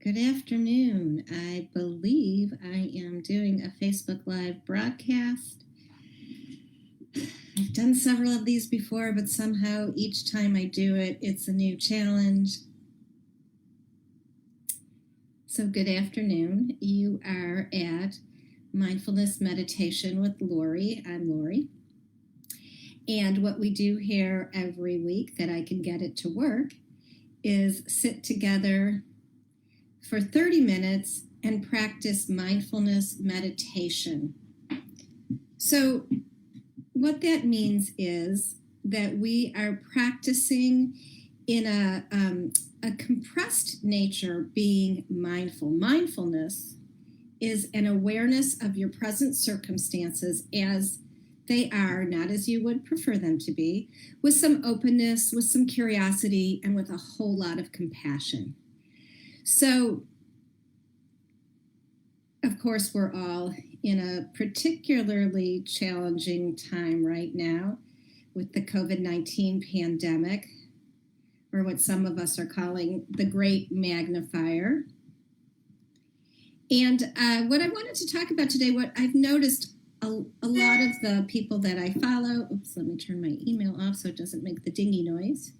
Good afternoon. I believe I am doing a Facebook Live broadcast. I've done several of these before, but somehow each time I do it, it's a new challenge. So, good afternoon. You are at Mindfulness Meditation with Lori. I'm Lori. And what we do here every week that I can get it to work is sit together for 30 minutes and practice mindfulness meditation. So what that means is that we are practicing in a compressed nature being mindful. Mindfulness is an awareness of your present circumstances as they are, not as you would prefer them to be, with some openness, with some curiosity, and with a whole lot of compassion. So, of course, we're all in a particularly challenging time right now with the COVID-19 pandemic, or what some of us are calling the Great Magnifier. And what I wanted to talk about today, what I've noticed a lot of the people that I follow, oops, let me turn my email off so it doesn't make the dingy noise.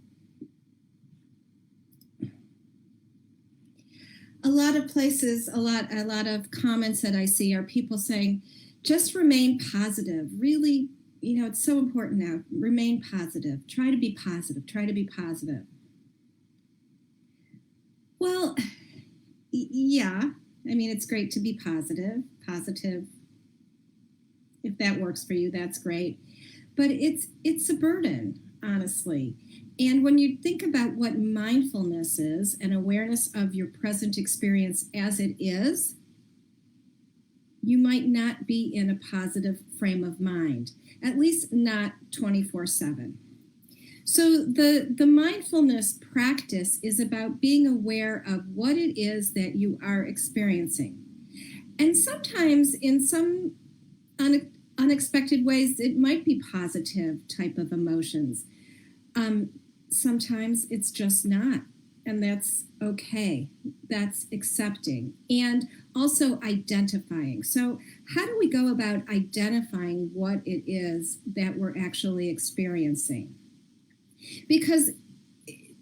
A lot of places, a lot of comments that I see are people saying, just remain positive. Really, it's so important now. Remain positive. Try to be positive. Try to be positive. Well, yeah. I mean, it's great to be positive. Positive. If that works for you, that's great. But it's a burden, honestly. And when you think about what mindfulness is, an awareness of your present experience as it is, you might not be in a positive frame of mind, at least not 24/7. So the mindfulness practice is about being aware of what it is that you are experiencing. And sometimes in some unexpected ways, it might be positive type of emotions. Sometimes it's just not, and that's okay. That's accepting and also identifying. So how do we go about identifying what it is that we're actually experiencing? Because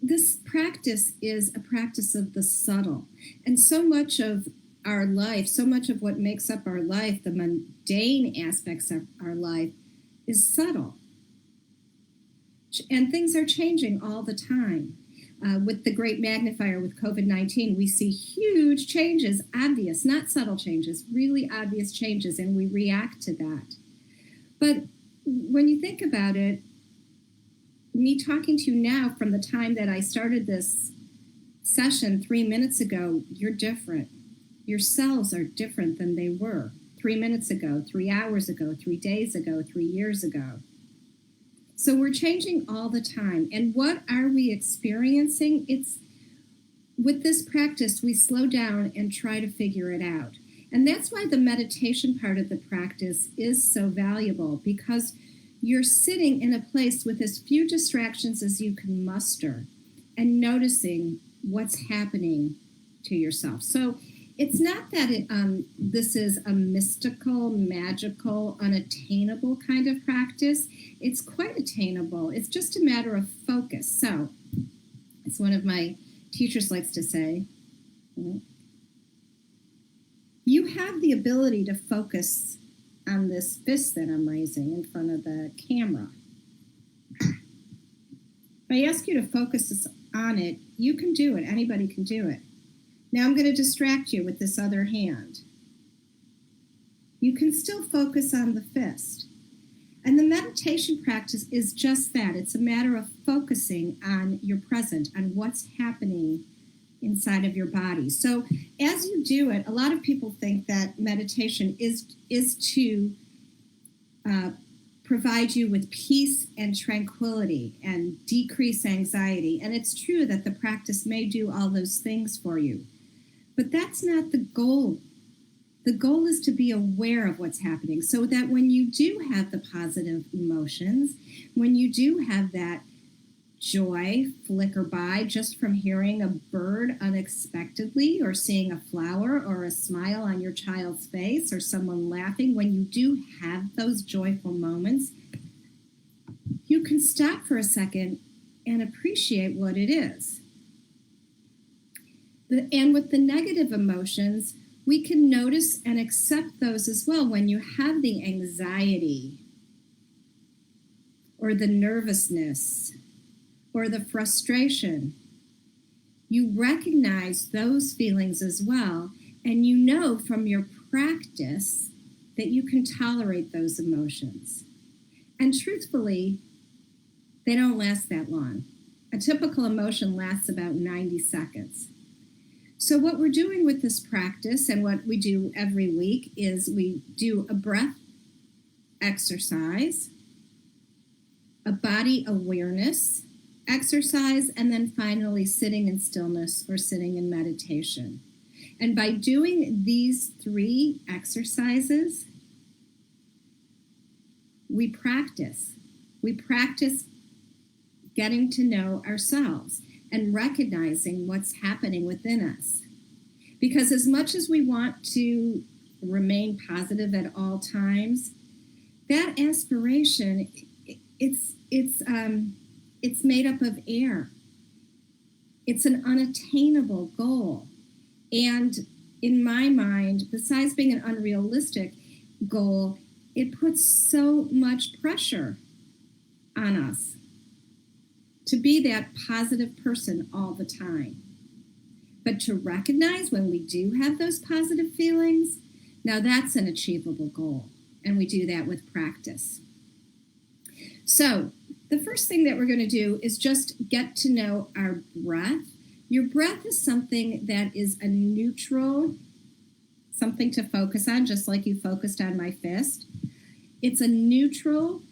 this practice is a practice of the subtle, and so much of our life, so much of what makes up our life, the mundane aspects of our life, is subtle. And things are changing all the time. With the Great Magnifier, with COVID-19, we see huge changes, obvious, not subtle changes, really obvious changes, and we react to that. But when you think about it, me talking to you now from the time that I started this session 3 minutes ago, you're different. Your cells are different than they were 3 minutes ago, 3 hours ago, 3 days ago, 3 years ago. So we're changing all the time. And what are we experiencing? It's with this practice, we slow down and try to figure it out. And that's why the meditation part of the practice is so valuable, because you're sitting in a place with as few distractions as you can muster and noticing what's happening to yourself. So it's not that this is a mystical, magical, unattainable kind of practice. It's quite attainable. It's just a matter of focus. So, as one of my teachers likes to say, you have the ability to focus on this fist that I'm raising in front of the camera. If I ask you to focus on it, you can do it. Anybody can do it. Now I'm going to distract you with this other hand. You can still focus on the fist. And the meditation practice is just that. It's a matter of focusing on your present, on what's happening inside of your body. So as you do it, a lot of people think that meditation is to provide you with peace and tranquility and decrease anxiety. And it's true that the practice may do all those things for you. But that's not the goal. The goal is to be aware of what's happening so that when you do have the positive emotions, when you do have that joy flicker by just from hearing a bird unexpectedly, or seeing a flower, or a smile on your child's face, or someone laughing. When you do have those joyful moments, you can stop for a second and appreciate what it is. And with the negative emotions, we can notice and accept those as well. When you have the anxiety, or the nervousness, or the frustration, you recognize those feelings as well, and you know from your practice that you can tolerate those emotions. And truthfully, they don't last that long. A typical emotion lasts about 90 seconds. So what we're doing with this practice, and what we do every week, is we do a breath exercise, a body awareness exercise, and then finally sitting in stillness or sitting in meditation. And by doing these 3 exercises, we practice. We practice getting to know ourselves and recognizing what's happening within us. Because as much as we want to remain positive at all times, that aspiration, it's made up of air. It's an unattainable goal. And in my mind, besides being an unrealistic goal, it puts so much pressure on us to be that positive person all the time. But to recognize when we do have those positive feelings, now that's an achievable goal. And we do that with practice. So the first thing that we're going to do is just get to know our breath. Your breath is something that is a neutral, something to focus on, just like you focused on my fist. It's a neutral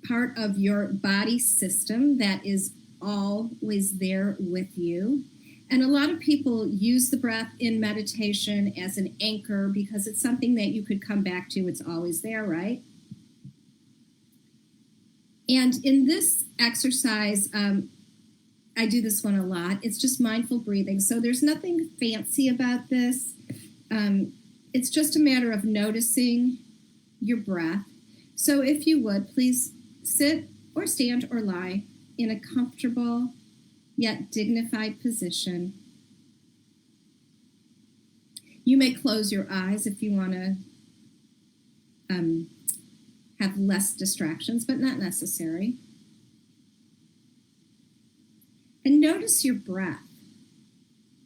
part of your body system that is always there with you. And a lot of people use the breath in meditation as an anchor because it's something that you could come back to. It's always there, right? And in this exercise, I do this one a lot. It's just mindful breathing. So there's nothing fancy about this. It's just a matter of noticing your breath. So if you would, please sit or stand or lie in a comfortable yet dignified position. You may close your eyes if you want to have less distractions, but not necessary. And notice your breath.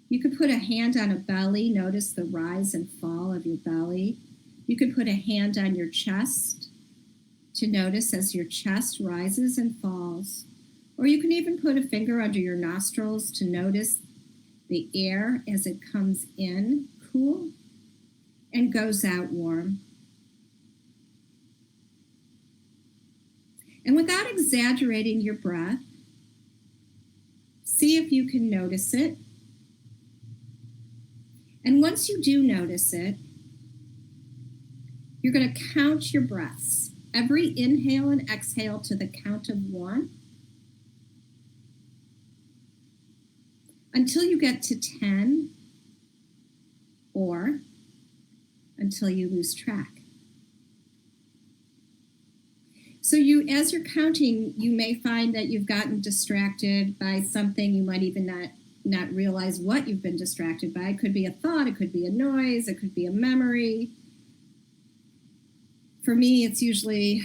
You could put a hand on a belly, notice the rise and fall of your belly. You could put a hand on your chest to notice as your chest rises and falls. Or you can even put a finger under your nostrils to notice the air as it comes in cool and goes out warm. And without exaggerating your breath, see if you can notice it. And once you do notice it, you're going to count your breaths. Every inhale and exhale to the count of 1. Until you get to 10, or until you lose track. So as you're counting, you may find that you've gotten distracted by something. You might even not realize what you've been distracted by. It could be a thought, it could be a noise, it could be a memory. For me, it's usually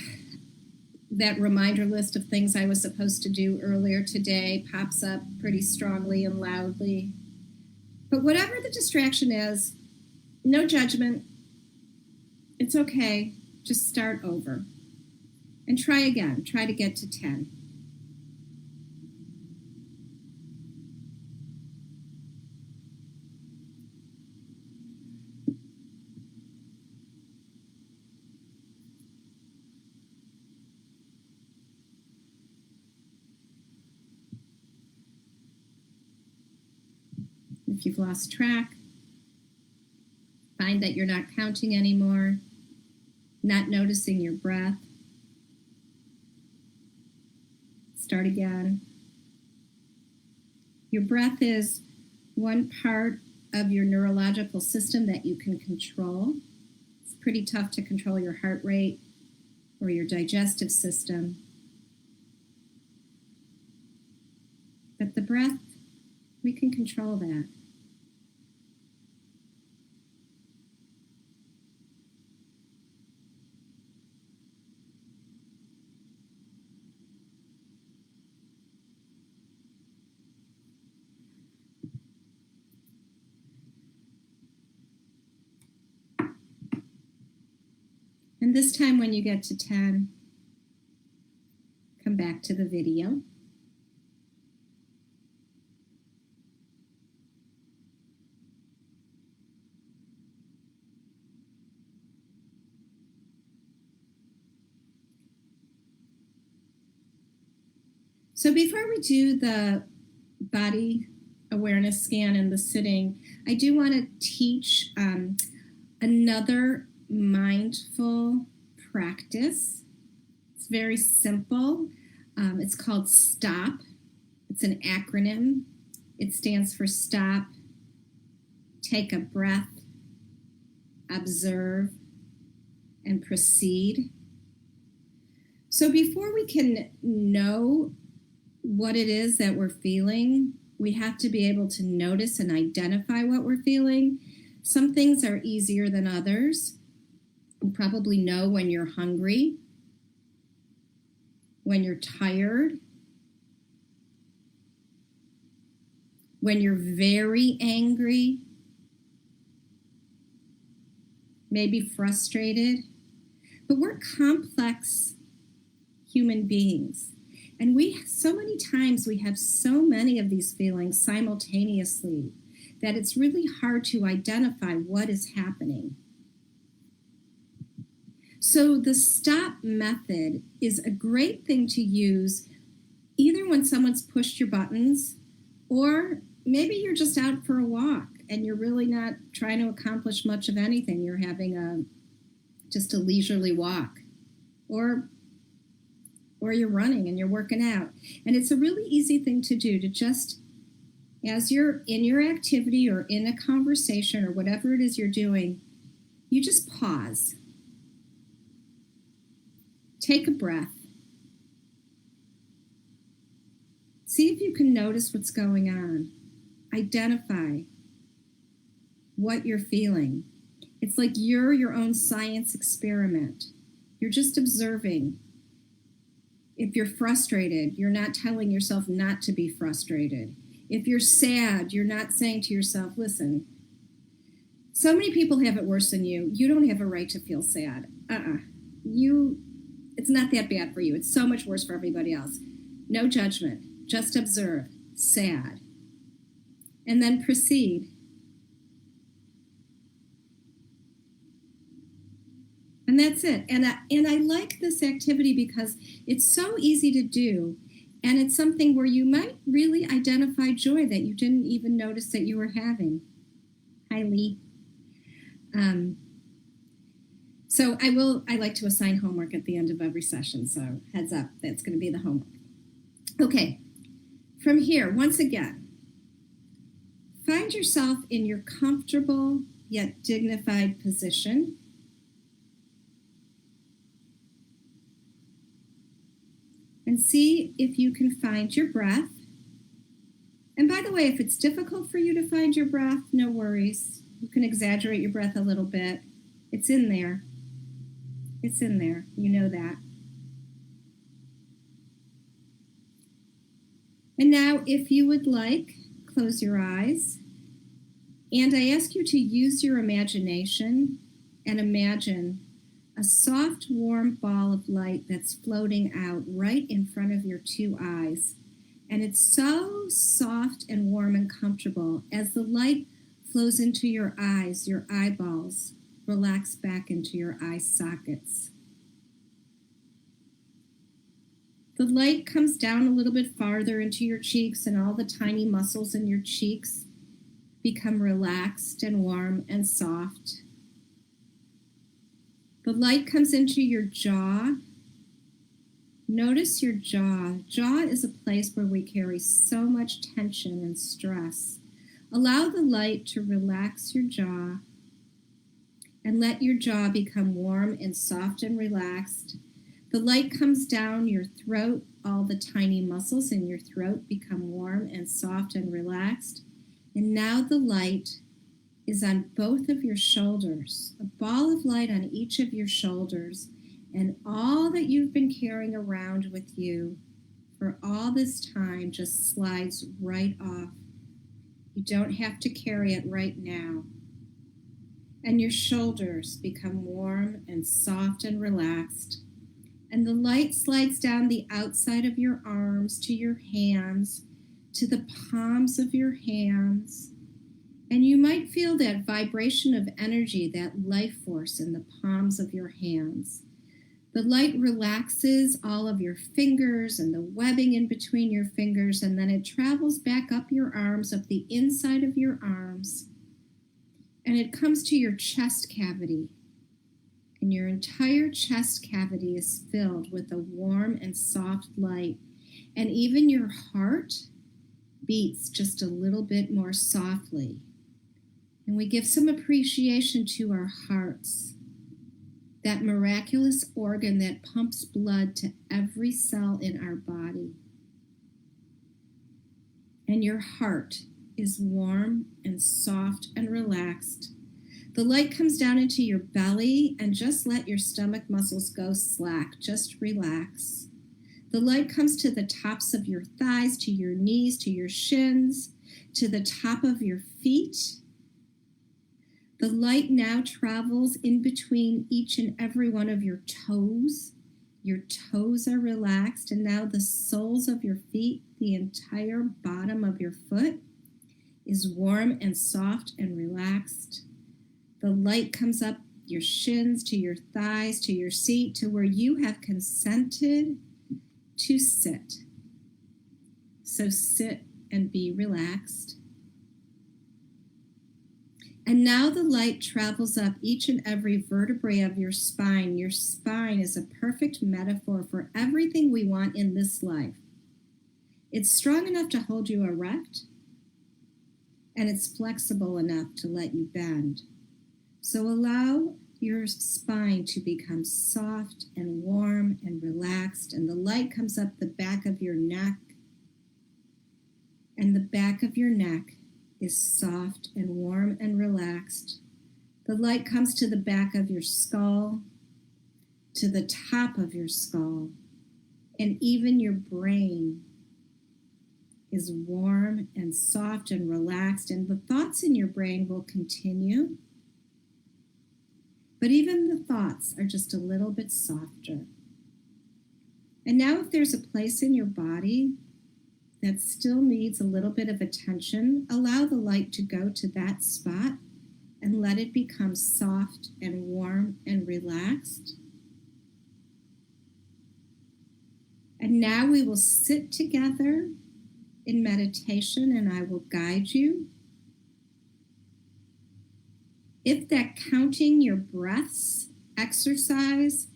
that reminder list of things I was supposed to do earlier today pops up pretty strongly and loudly. But whatever the distraction is, no judgment. It's okay. Just start over. And try again. Try to get to 10. If you've lost track, find that you're not counting anymore, not noticing your breath. Start again. Your breath is one part of your neurological system that you can control. It's pretty tough to control your heart rate or your digestive system. But the breath, we can control that. And this time when you get to 10, come back to the video. So before we do the body awareness scan and the sitting, I do want to teach another mindful practice. It's very simple. It's called STOP. It's an acronym. It stands for stop, take a breath, observe, and proceed. So before we can know what it is that we're feeling, we have to be able to notice and identify what we're feeling. Some things are easier than others. You probably know when you're hungry, when you're tired, when you're very angry, maybe frustrated. But we're complex human beings. And so many times we have so many of these feelings simultaneously that it's really hard to identify what is happening. So the stop method is a great thing to use either when someone's pushed your buttons, or maybe you're just out for a walk and you're really not trying to accomplish much of anything. You're having just a leisurely walk, or you're running and you're working out. And it's a really easy thing to do, to just, as you're in your activity or in a conversation or whatever it is you're doing, you just pause. Take a breath. See if you can notice what's going on. Identify what you're feeling. It's like you're your own science experiment. You're just observing. If you're frustrated, you're not telling yourself not to be frustrated. If you're sad, you're not saying to yourself, listen, so many people have it worse than you. You don't have a right to feel sad. It's not that bad for you. It's so much worse for everybody else. No judgment. Just observe. Sad. And then proceed. And that's it. And I like this activity because it's so easy to do. And it's something where you might really identify joy that you didn't even notice that you were having. Hi, Lee. So I like to assign homework at the end of every session. So heads up, that's going to be the homework. Okay. From here, once again, find yourself in your comfortable yet dignified position. And see if you can find your breath. And by the way, if it's difficult for you to find your breath, no worries. You can exaggerate your breath a little bit. It's in there. It's in there. You know that. And now, if you would like, close your eyes. And I ask you to use your imagination and imagine a soft, warm ball of light that's floating out right in front of your two eyes. And it's so soft and warm and comfortable. As the light flows into your eyes, your eyeballs relax back into your eye sockets. The light comes down a little bit farther into your cheeks, and all the tiny muscles in your cheeks become relaxed and warm and soft. The light comes into your jaw, Notice your jaw. Jaw is a place where we carry so much tension and stress. Allow the light to relax your jaw and let your jaw become warm and soft and relaxed. The light comes down your throat. All the tiny muscles in your throat become warm and soft and relaxed. And now the light is on both of your shoulders, a ball of light on each of your shoulders, and all that you've been carrying around with you for all this time just slides right off. You don't have to carry it right now. And your shoulders become warm and soft and relaxed. And the light slides down the outside of your arms to your hands, to the palms of your hands. And you might feel that vibration of energy, that life force in the palms of your hands. The light relaxes all of your fingers and the webbing in between your fingers, and then it travels back up your arms, up the inside of your arms, and it comes to your chest cavity. And your entire chest cavity is filled with a warm and soft light. And even your heart beats just a little bit more softly. And we give some appreciation to our hearts, that miraculous organ that pumps blood to every cell in our body. And your heart is warm and soft and relaxed. The light comes down into your belly, and just let your stomach muscles go slack. Just relax. The light comes to the tops of your thighs, to your knees, to your shins, to the top of your feet. The light now travels in between each and every one of your toes. Your toes are relaxed, and now the soles of your feet, the entire bottom of your foot, is warm and soft and relaxed. The light comes up your shins, to your thighs, to your seat, to where you have consented to sit. So sit and be relaxed. And now the light travels up each and every vertebrae of your spine. Your spine is a perfect metaphor for everything we want in this life. It's strong enough to hold you erect, and it's flexible enough to let you bend. So allow your spine to become soft and warm and relaxed, and the light comes up the back of your neck, and the back of your neck is soft and warm and relaxed. The light comes to the back of your skull, to the top of your skull, and even your brain is warm and soft and relaxed, and the thoughts in your brain will continue, but even the thoughts are just a little bit softer. And now if there's a place in your body that still needs a little bit of attention, allow the light to go to that spot and let it become soft and warm and relaxed. And now we will sit together in meditation, and I will guide you. If that counting your breaths exercise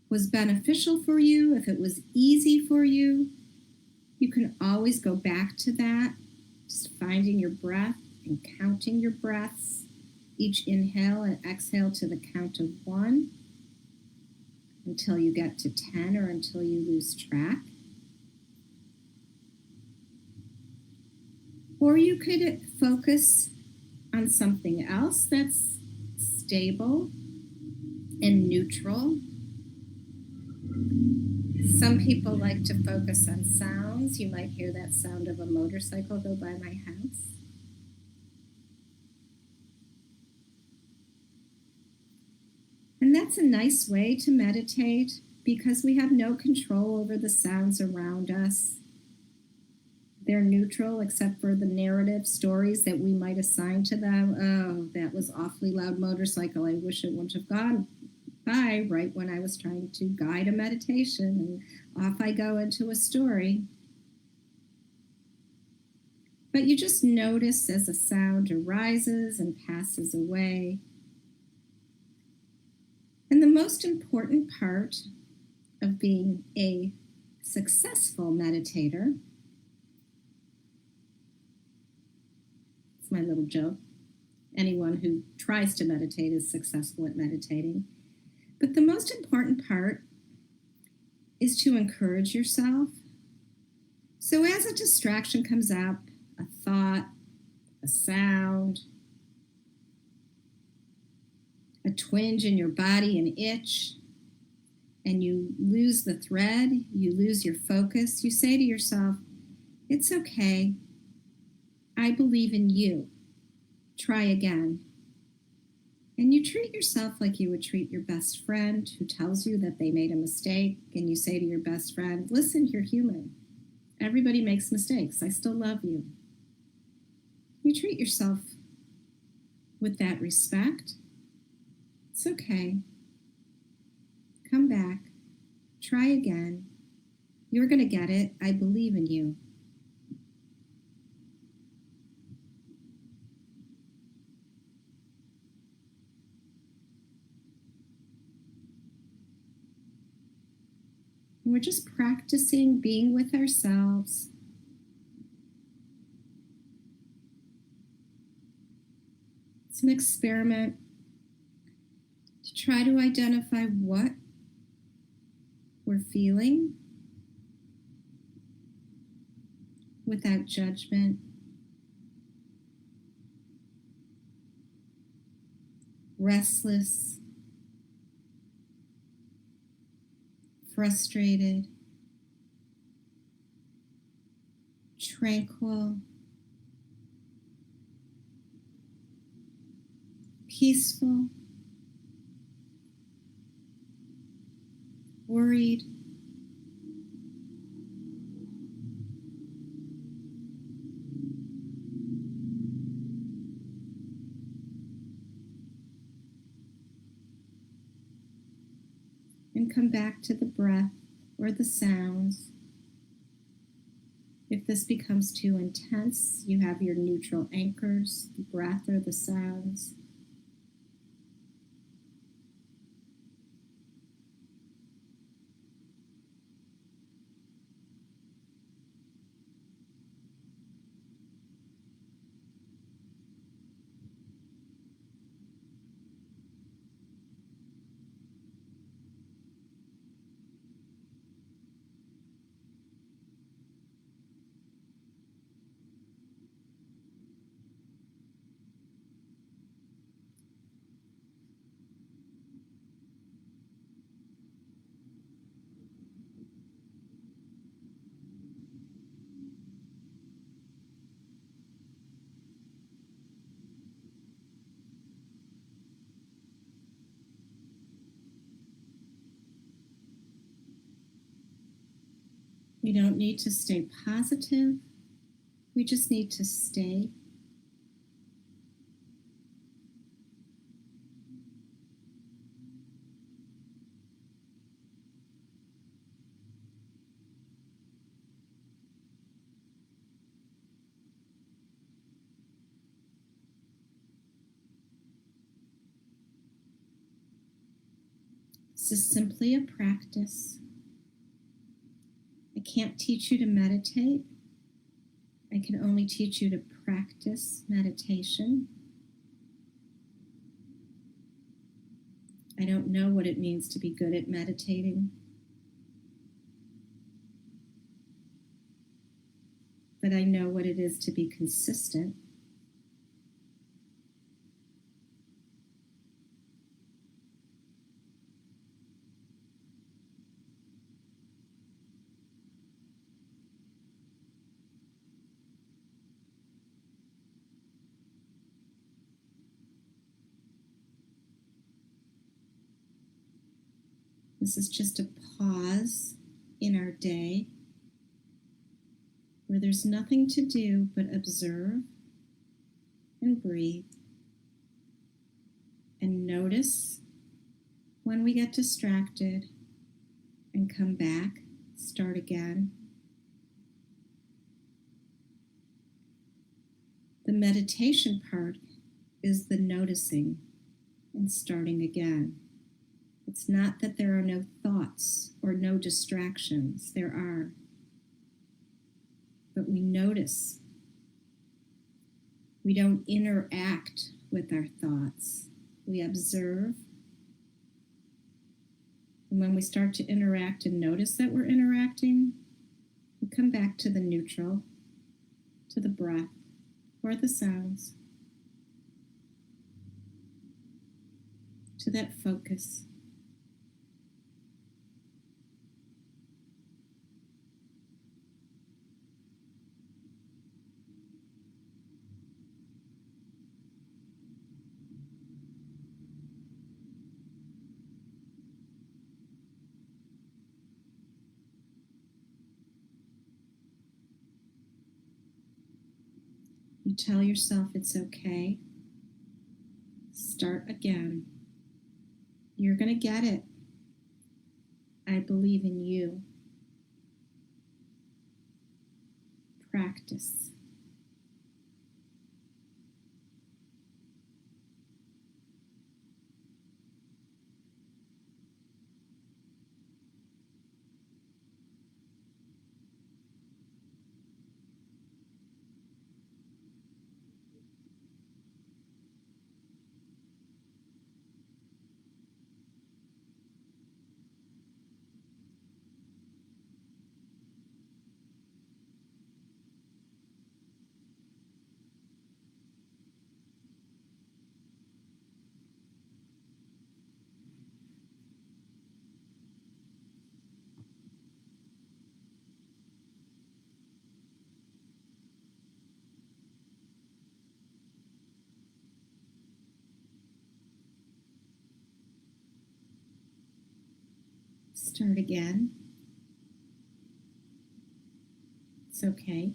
was beneficial for you, if it was easy for you, you can always go back to that, just finding your breath and counting your breaths, each inhale and exhale to the count of 1 until you get to 10 or until you lose track. Or you could focus on something else that's stable and neutral. Some people like to focus on sounds. You might hear that sound of a motorcycle go by my house. And that's a nice way to meditate because we have no control over the sounds around us. They're neutral except for the narrative stories that we might assign to them. Oh, that was awfully loud motorcycle. I wish it wouldn't have gone by right when I was trying to guide a meditation, and off I go into a story. But you just notice as a sound arises and passes away. And the most important part of being a successful meditator. It's my little joke. Anyone who tries to meditate is successful at meditating. But the most important part is to encourage yourself. So as a distraction comes up, a thought, a sound, a twinge in your body, an itch, and you lose the thread, you lose your focus, you say to yourself, it's okay. I believe in you. Try again. And you treat yourself like you would treat your best friend who tells you that they made a mistake, and you say to your best friend, listen, you're human. Everybody makes mistakes. I still love you. You treat yourself with that respect. It's okay. Come back. Try again. You're going to get it. I believe in you. And we're just practicing being with ourselves. It's an experiment to try to identify what we're feeling without judgment. Restless, frustrated, tranquil, peaceful, worried, and come back to the breath or the sounds. If this becomes too intense, you have your neutral anchors, the breath or the sounds. We don't need to stay positive. We just need to stay. This is simply a practice. I can't teach you to meditate. I can only teach you to practice meditation. I don't know what it means to be good at meditating, but I know what it is to be consistent. This is just a pause in our day where there's nothing to do but observe and breathe and notice when we get distracted and come back, start again. The meditation part is the noticing and starting again. It's not that there are no thoughts or no distractions. There are. But we notice. We don't interact with our thoughts. We observe. And when we start to interact and notice that we're interacting, we come back to the neutral, to the breath or the sounds, to that focus. You tell yourself it's okay. Start again. You're going to get it. I believe in you. Practice. Start again. It's okay.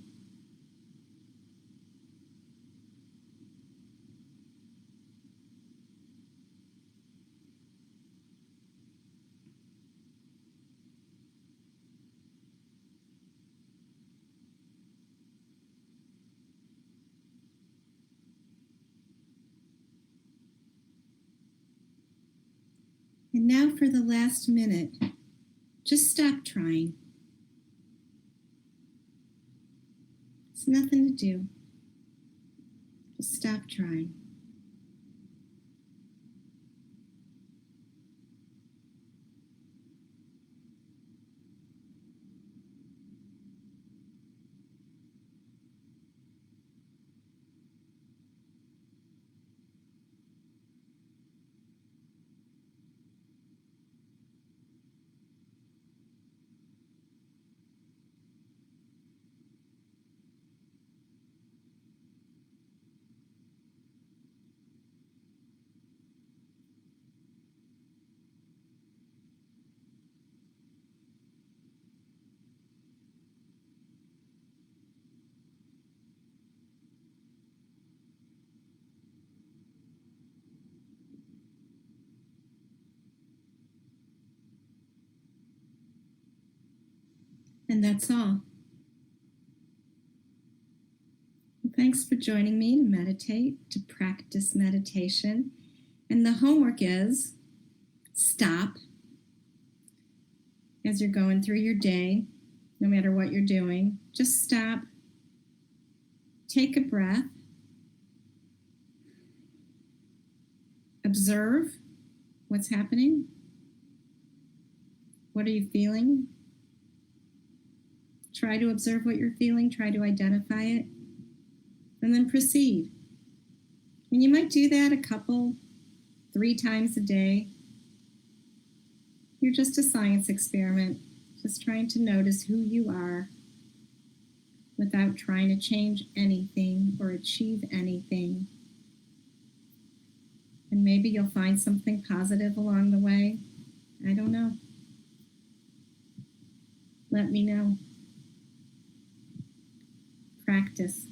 And now for the last minute, just stop trying. It's nothing to do. Just stop trying. And that's all. Thanks for joining me to meditate, to practice meditation. And the homework is stop as you're going through your day, no matter what you're doing. Just stop, take a breath, observe what's happening. What are you feeling? Try to observe what you're feeling, try to identify it, and then proceed. And you might do that 3 times a day. You're just a science experiment, just trying to notice who you are without trying to change anything or achieve anything. And maybe you'll find something positive along the way. I don't know. Let me know. Practice.